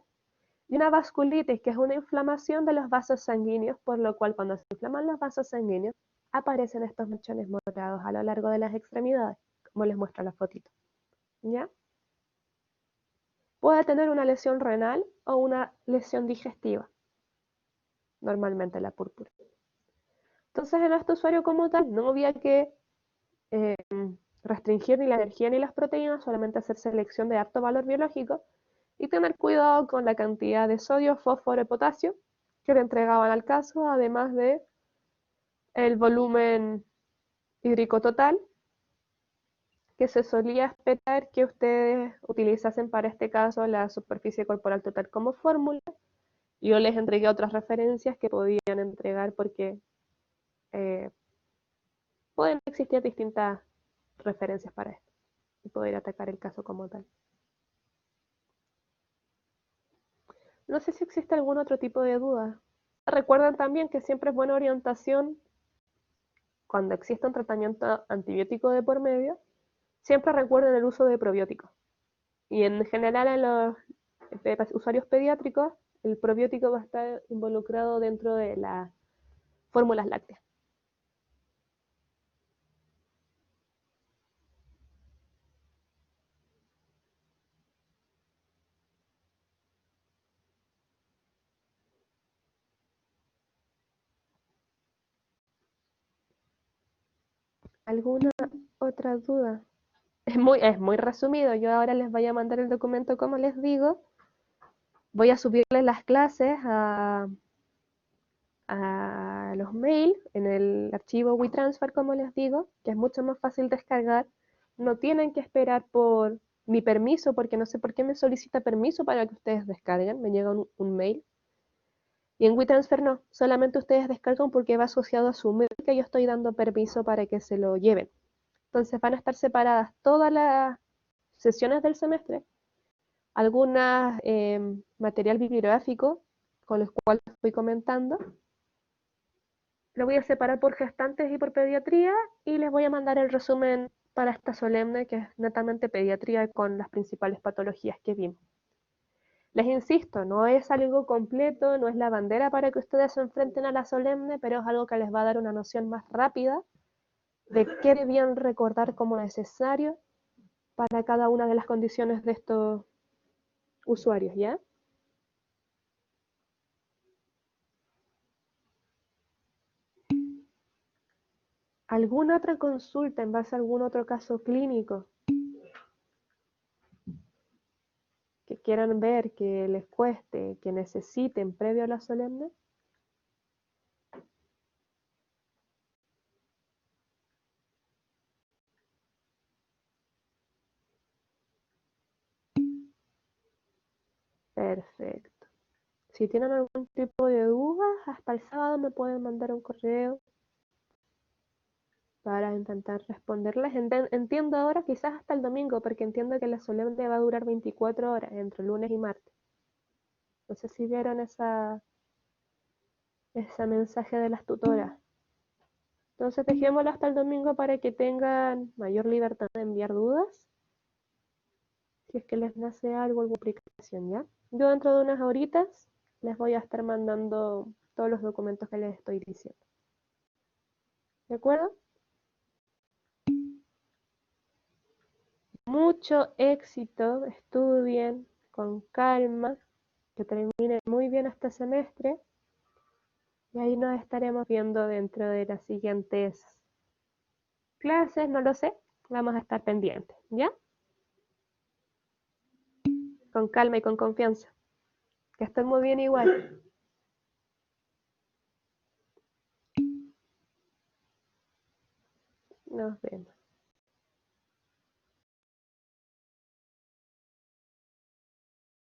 y una vasculitis, que es una inflamación de los vasos sanguíneos, por lo cual cuando se inflaman los vasos sanguíneos, aparecen estos mechones morados a lo largo de las extremidades, como les muestro la fotito. ¿Ya? Puede tener una lesión renal o una lesión digestiva, normalmente la púrpura. Entonces, en este usuario como tal, no había que eh, restringir ni la energía ni las proteínas, solamente hacer selección de alto valor biológico y tener cuidado con la cantidad de sodio, fósforo y potasio que le entregaban al caso, además de el volumen hídrico total, que se solía esperar que ustedes utilizasen para este caso la superficie corporal total como fórmula. Yo les entregué otras referencias que podían entregar porque eh, pueden existir distintas referencias para esto y poder atacar el caso como tal. No sé si existe algún otro tipo de duda. Recuerden también que siempre es buena orientación cuando existe un tratamiento antibiótico de por medio, siempre recuerden el uso de probióticos. Y en general en los usuarios pediátricos, el probiótico va a estar involucrado dentro de las fórmulas lácteas. ¿Alguna otra duda? Es muy resumido. Yo ahora les voy a mandar el documento como les digo. Voy a subirles las clases a los mails en el archivo WeTransfer, como les digo, que es mucho más fácil descargar. No tienen que esperar por mi permiso, porque no sé por qué me solicita permiso para que ustedes descarguen. Me llega un mail. Y en WeTransfer no, solamente ustedes descargan porque va asociado a su mail que yo estoy dando permiso para que se lo lleven. Entonces van a estar separadas todas las sesiones del semestre, algunas material bibliográfico con los cuales estoy comentando. Lo voy a separar por gestantes y por pediatría y les voy a mandar el resumen para esta solemne que es netamente pediatría con las principales patologías que vimos. Les insisto, no es algo completo, no es la bandera para que ustedes se enfrenten a la solemne, pero es algo que les va a dar una noción más rápida de qué debían recordar como necesario para cada una de las condiciones de estos usuarios, ¿ya? ¿Alguna otra consulta en base a algún otro caso clínico que quieran ver, que les cueste, que necesiten previo a la solemne? Perfecto. Si tienen algún tipo de dudas, hasta el sábado me pueden mandar un correo para intentar responderles. Entiendo ahora, quizás hasta el domingo, porque entiendo que la solemne va a durar 24 horas, entre lunes y martes. No sé si vieron ese mensaje de las tutoras. Entonces dejémoslo hasta el domingo para que tengan mayor libertad de enviar dudas, si es que les nace algo, alguna aplicación, ¿ya? Yo dentro de unas horitas les voy a estar mandando todos los documentos que les estoy diciendo. ¿De acuerdo? Mucho éxito, estudien con calma, que terminen muy bien este semestre y ahí nos estaremos viendo dentro de las siguientes clases, no lo sé, vamos a estar pendientes, ¿ya? Con calma y con confianza. Que estén muy bien igual. Nos vemos.